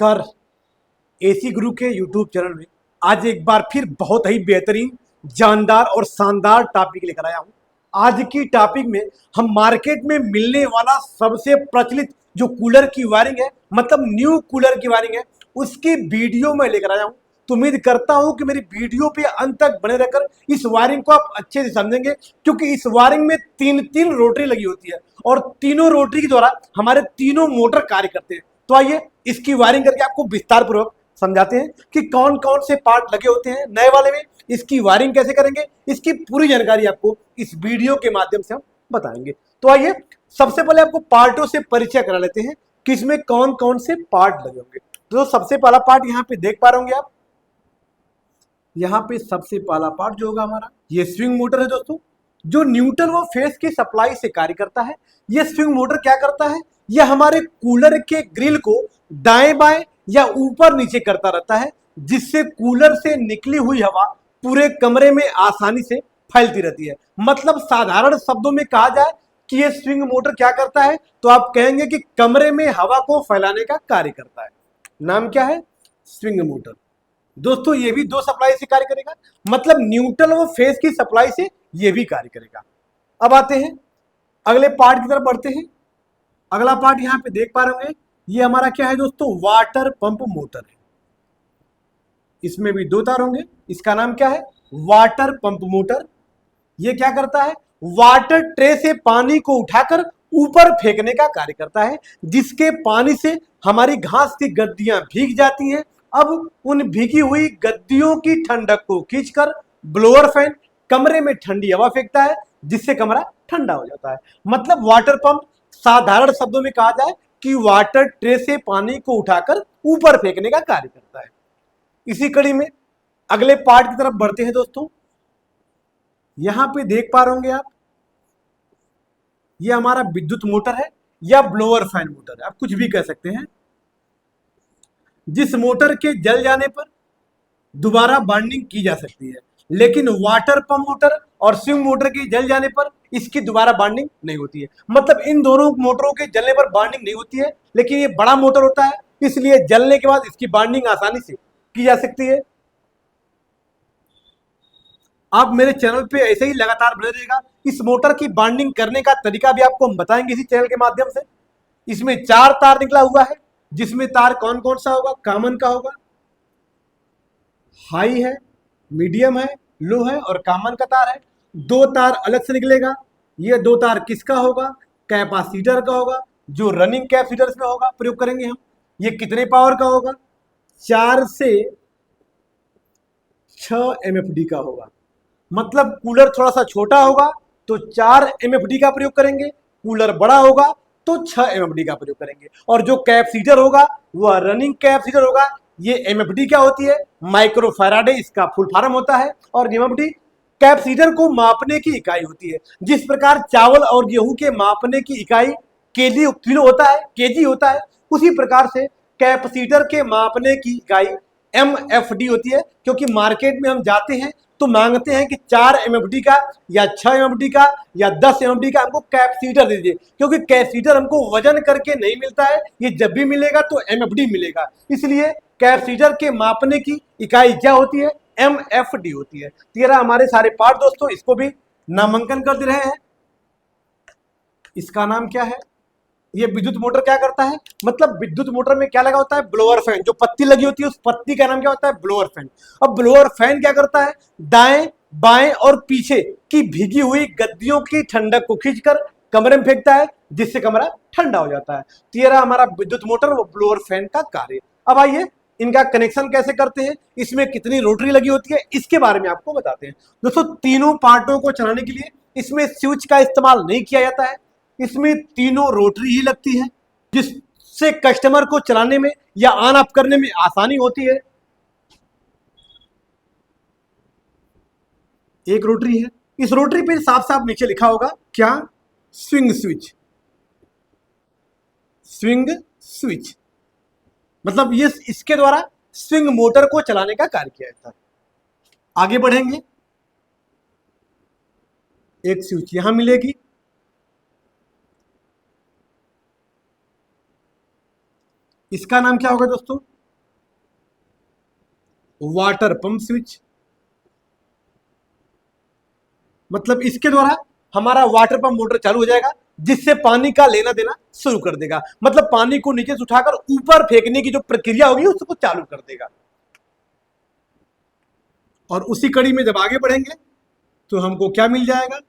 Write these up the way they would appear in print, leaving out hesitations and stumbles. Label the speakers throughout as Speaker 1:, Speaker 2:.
Speaker 1: नमस्कार। एसी गुरु के YouTube channel में आज एक बार फिर बहुत ही बेहतरीन, जानदार और शानदार टॉपिक लेकर आया हूं। आज की टॉपिक में हम मार्केट में मिलने वाला सबसे प्रचलित जो कूलर की वायरिंग है, मतलब न्यू कूलर की वायरिंग है, उसकी वीडियो में लेकर आया हूं। तो उम्मीद करता हूं कि मेरी वीडियो पे अंत तक बने रहकर इस वायरिंग को आप अच्छे से समझेंगे, क्योंकि इस वायरिंग में तीन तीन रोटरी लगी होती है और तीनों रोटरी के द्वारा हमारे तीनों मोटर कार्य करते हैं। तो आइए इसकी वायरिंग करके आपको विस्तार पूर्वक समझाते हैं कि कौन कौन से पार्ट लगे होते हैं नए वाले में, इसकी वायरिंग कैसे करेंगे, इसकी पूरी जानकारी आपको इस वीडियो के माध्यम से हम बताएंगे। तो आइए सबसे पहले आपको पार्टों से परिचय करा लेते हैं कि इसमें कौन कौन से पार्ट लगे होंगे। तो सबसे पहला पार्ट यहाँ पे देख पा रहे होंगे आप, यहाँ पे सबसे पहला पार्ट जो होगा हमारा, ये स्विंग मोटर है दोस्तों, जो न्यूट्रल व फेस की सप्लाई से कार्य करता है। ये स्विंग मोटर क्या करता है, यह हमारे कूलर के ग्रिल को दाएं बाएं या ऊपर नीचे करता रहता है, जिससे कूलर से निकली हुई हवा पूरे कमरे में आसानी से फैलती रहती है। मतलब साधारण शब्दों में कहा जाए कि ये स्विंग मोटर क्या करता है, तो आप कहेंगे कि कमरे में हवा को फैलाने का कार्य करता है। नाम क्या है, स्विंग मोटर। दोस्तों ये भी दो सप्लाई से कार्य करेगा, मतलब न्यूट्रल व फेस की सप्लाई से ये भी कार्य करेगा। अब आते हैं अगले पार्ट की तरफ बढ़ते हैं। अगला पार्ट यहाँ पे देख पा रहे होंगे, ये हमारा क्या है दोस्तों, वाटर पंप मोटर है। इसमें भी दो तार होंगे, इसका नाम क्या है, वाटर पंप मोटर। ये क्या करता है, वाटर ट्रे से पानी को उठाकर ऊपर फेंकने का कार्य करता है, जिसके पानी से हमारी घास की गद्दियां भीग जाती हैं। अब उन भीगी हुई गद्दियों की ठंडक को खींचकर ब्लोअर फैन कमरे में ठंडी हवा फेंकता है, जिससे कमरा ठंडा हो जाता है। मतलब वाटर पंप साधारण शब्दों में कहा जाए कि वाटर ट्रे से पानी को उठाकर ऊपर फेंकने का कार्य करता है। इसी कड़ी में अगले पार्ट की तरफ बढ़ते हैं दोस्तों। यहां पे देख पा रहे होंगे आप, ये हमारा विद्युत मोटर है या ब्लोअर फैन मोटर है, आप कुछ भी कह सकते हैं, जिस मोटर के जल जाने पर दोबारा बाइंडिंग की जा सकती है। लेकिन वाटर पंप मोटर और स्विंग मोटर के जल जाने पर इसकी दोबारा बाइंडिंग नहीं होती है। मतलब इन दोनों मोटरों के जलने पर बाइंडिंग नहीं होती है, लेकिन ये बड़ा मोटर होता है, इसलिए जलने के बाद इसकी बाइंडिंग आसानी से की जा सकती है। आप मेरे चैनल पे ऐसे ही लगातार बने रहिएगा। इस मोटर की बाइंडिंग करने का तरीका भी आपको हम बताएंगे इसी चैनल के माध्यम से। इसमें 4 तार निकला हुआ है, जिसमें तार कौन कौन सा होगा, कॉमन का होगा, हाई है, मीडियम है, लो है और कॉमन का तार है। 2 तार अलग से निकलेगा। ये 2 तार किसका होगा, कैपेसिटर का होगा, जो रनिंग कैपेसिटर में होगा, प्रयोग करेंगे हम। ये कितने पावर का होगा, 4 से 6 MFD का होगा। मतलब कूलर थोड़ा सा छोटा होगा तो 4 MFD का प्रयोग करेंगे, कूलर बड़ा होगा तो 6 MFD का प्रयोग करेंगे। और जो कैपेसिटर होगा वह रनिंग कैपेसिटर होगा। ये MFD क्या होती है, माइक्रो फैराडे इसका फुल फॉर्म होता है, और MFD कैपेसिटर को मापने की इकाई होती है। जिस प्रकार चावल और गेहूं के मापने की इकाई केजी किलो होता है, केजी होता है, उसी प्रकार से कैपेसिटर के मापने की इकाई MFD होती है। क्योंकि मार्केट में हम जाते हैं तो मांगते हैं कि 4 MFD का या 6 MFD का या 10 MFD का हमको कैपेसिटर दीजिए, क्योंकि कैपेसिटर हमको वजन करके नहीं मिलता है, ये जब भी मिलेगा तो MFD मिलेगा। इसलिए कैपेसिटर के मापने की इकाई क्या होती है, MFD होती है। तेरह हमारे सारे पार्ट दोस्तों, इसको भी नामांकन कर दे रहे हैं। इसका नाम क्या है, ये विद्युत मोटर क्या करता है, मतलब विद्युत मोटर में क्या लगा होता है, ब्लोअर फैन। जो पत्ती लगी होती है उस पत्ती का नाम क्या होता है, ब्लोअर फैन। अब ब्लोअर फैन क्या करता है, दाएं बाएं और पीछे की भीगी हुई गद्दियों की ठंडक को खींचकर कमरे में फेंकता है, जिससे कमरा ठंडा हो जाता है। तो ये रहा हमारा विद्युत मोटर व ब्लोअर फैन का कार्य। अब आइए इनका कनेक्शन कैसे करते हैं, इसमें कितनी रोटरी लगी होती है, इसके बारे में आपको बताते हैं। दोस्तों तीनों पार्टों को चलाने के लिए इसमें स्विच का इस्तेमाल नहीं किया जाता है, इसमें तीनों रोटरी ही लगती है, जिससे कस्टमर को चलाने में या ऑन ऑफ करने में आसानी होती है। एक रोटरी है, इस रोटरी पे साफ साफ नीचे लिखा होगा क्या, स्विंग स्विच। स्विंग स्विच मतलब ये इसके द्वारा स्विंग मोटर को चलाने का कार्य किया जाता है। आगे बढ़ेंगे, एक स्विच यहां मिलेगी, इसका नाम क्या होगा दोस्तों, वाटर पंप स्विच, मतलब इसके द्वारा हमारा वाटर पंप मोटर चालू हो जाएगा, जिससे पानी का लेना देना शुरू कर देगा। मतलब पानी को नीचे से उठाकर ऊपर फेंकने की जो प्रक्रिया होगी उसको चालू कर देगा। और उसी कड़ी में जब आगे बढ़ेंगे तो हमको क्या मिल जाएगा,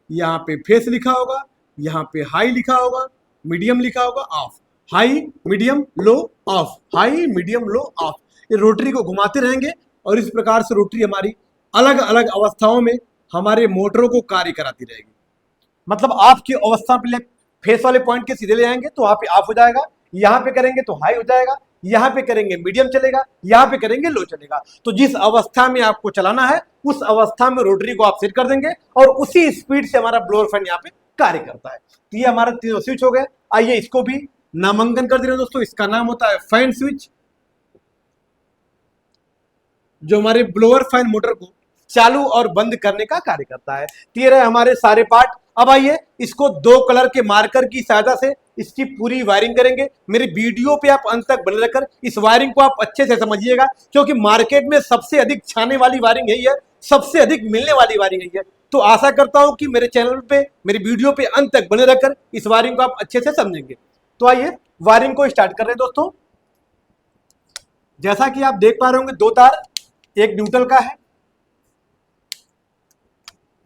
Speaker 1: यहाँ पे फेस लिखा होगा, यहाँ पे हाई लिखा होगा, मीडियम लिखा होगा, of. High medium low of, high medium low of. ये रोटरी को घुमाते रहेंगे और इस प्रकार से रोटरी हमारी अलग अलग अवस्थाओं में हमारे मोटरों को कार्य कराती रहेगी। मतलब आपकी अवस्था पे फेस वाले पॉइंट के सीधे ले आएंगे तो वहां पे ऑफ हो जाएगा, यहाँ पे करेंगे तो हाई हो जाएगा, यहाँ पे करेंगे मीडियम चलेगा, यहाँ पे करेंगे लो चलेगा। तो जिस अवस्था में आपको चलाना है उस अवस्था में रोटरी को आप सेट कर देंगे और उसी स्पीड से हमारा ब्लोअर फैन यहाँ पे कार्य करता है। तो ये हमारा तीनों स्विच हो गए। आइए इसको भी नामांकन कर दे रहे हैं दोस्तों। इसका नाम होता है फैन स्विच, जो हमारे ब्लोअर फैन मोटर को चालू और बंद करने का कार्य करता है। ये रहे हमारे सारे पार्ट। अब आइए इसको दो कलर के मार्कर की सहायता से इसकी पूरी वायरिंग करेंगे। मेरे वीडियो पे आप अंत तक बने रहकर इस वायरिंग को आप अच्छे से समझिएगा, क्योंकि मार्केट में सबसे अधिक छाने वाली वायरिंग यही है, सबसे अधिक मिलने वाली वायरिंग यही है। तो आशा करता हूं कि मेरे चैनल पे, मेरे वीडियो पे अंत तक बने रहकर इस वायरिंग को आप अच्छे से समझेंगे। तो आइए वायरिंग को स्टार्ट कर रहे हैं दोस्तों। जैसा कि आप देख पा रहे होंगे, दो तार, एक न्यूट्रल का है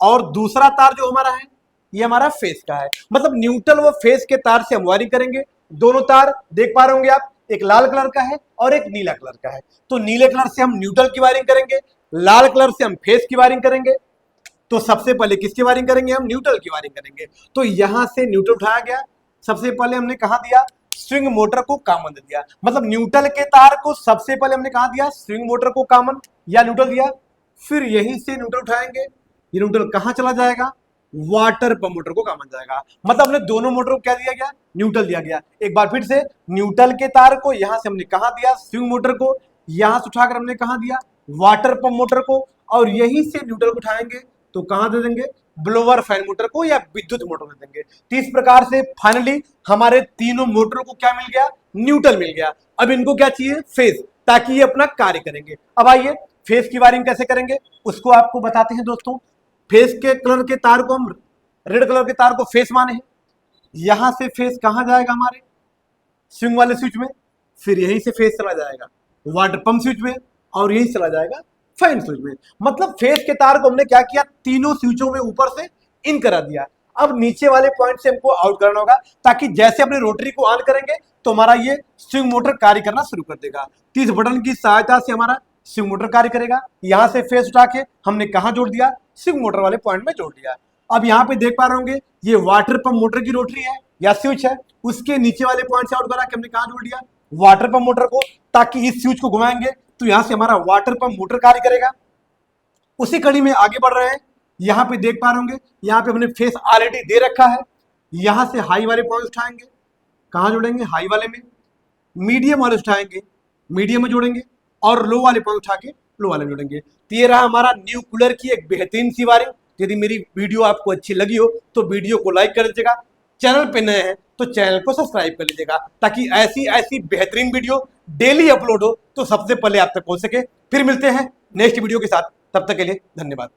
Speaker 1: और दूसरा तार जो हमारा है ये हमारा फेस का है। मतलब न्यूट्रल व फेस के तार से हम वायरिंग करेंगे। दोनों तार देख पा रहे होंगे आप, एक लाल कलर का है और एक नीला कलर का है। तो नीले कलर से हम न्यूट्रल की वायरिंग करेंगे, लाल कलर से हम फेस की वायरिंग करेंगे। तो सबसे पहले किसकी वायरिंग करेंगे, हम न्यूट्रल की वायरिंग करेंगे। तो यहां से न्यूट्रल उठाया गया, सबसे पहले हमने कहा दिया, स्विंग मोटर को कॉमन दे दिया। मतलब न्यूट्रल के तार को सबसे पहले हमने कहा दिया स्विंग मोटर को कॉमन या न्यूट्रल दिया। फिर यहीं से न्यूट्रल उठाएंगे, ये न्यूट्रल कहां चला जाएगा, वाटर पंप मोटर को कॉमन जाएगा। मतलब हमने दोनों मोटर को क्या दिया गया, न्यूट्रल दिया गया। एक बार फिर से न्यूट्रल के तार को यहां से हमने कहा दिया स्विंग मोटर को, यहां से उठाकर हमने कहा दिया वाटर पंप मोटर को, और यहीं से न्यूट्रल को उठाएंगे तो कहां दे देंगे, ब्लोअर फैन मोटर को या विद्युत मोटर दे देंगे। तो इस प्रकार से फाइनली हमारे तीनों मोटरों को क्या मिल गया, न्यूट्रल मिल गया। अब इनको क्या चाहिए, फेस, ताकि ये अपना कार्य करेंगे। अब आइए फेस की वायरिंग कैसे करेंगे उसको आपको बताते हैं दोस्तों। फेस के कलर के तार को हम, रेड कलर के तार को फेस माने हैं। यहां से फेस कहां जाएगा, हमारे स्विंग वाले स्विच में, फिर यहीं से फेस चला जाएगा वाटर पंप स्विच में, और यहीं चला जाएगा फैन स्विच में। मतलब फेस के तार को हमने क्या किया, तीनों स्विचों में ऊपर से इन करा दिया। अब नीचे वाले पॉइंट से हमको आउट करना होगा, ताकि जैसे अपने रोटरी को ऑन करेंगे तो हमारा ये स्विंग मोटर कार्य करना शुरू कर देगा। तो इस बटन की सहायता से हमारा स्विंग मोटर कार्य करेगा। यहां से फेस उठा के हमने कहा जोड़ दिया, स्विंग मोटर वाले पॉइंट में जोड़ दिया। अब यहाँ पे देख पा रहे होंगे ये वाटर पंप मोटर की रोटरी है या स्विच है, उसके नीचे वाले पॉइंट से आउट करा के हमने कहा जोड़ दिया, वाटर पंप मोटर को। ताकि इस स्विच को घुमाएंगे तो यहां से हमारा वाटर पंप मोटर कार्य करेगा। उसी कड़ी में आगे बढ़ रहे हैं। यहां पे देख पा रहे होंगे, यहाँ पे हमने फेस ऑलरेडी दे रखा है। यहां से हाई वाले पॉइंट उठाएंगे, कहां जोड़ेंगे, हाई वाले में। मीडियम वाले उठाएंगे, मीडियम में जोड़ेंगे, और लो वाले पॉइंट उठा के लो वाले में जोड़ेंगे। तो ये रहा हमारा न्यू कूलर की एक बेहतरीन सी वायरिंग। यदि मेरी वीडियो आपको अच्छी लगी हो तो वीडियो को लाइक कर दीजिएगा, चैनल पे नए हैं तो चैनल को सब्सक्राइब कर लीजिएगा, ताकि ऐसी ऐसी बेहतरीन वीडियो डेली अपलोड हो तो सबसे पहले आप तक पहुंच सके। फिर मिलते हैं नेक्स्ट वीडियो के साथ, तब तक के लिए धन्यवाद।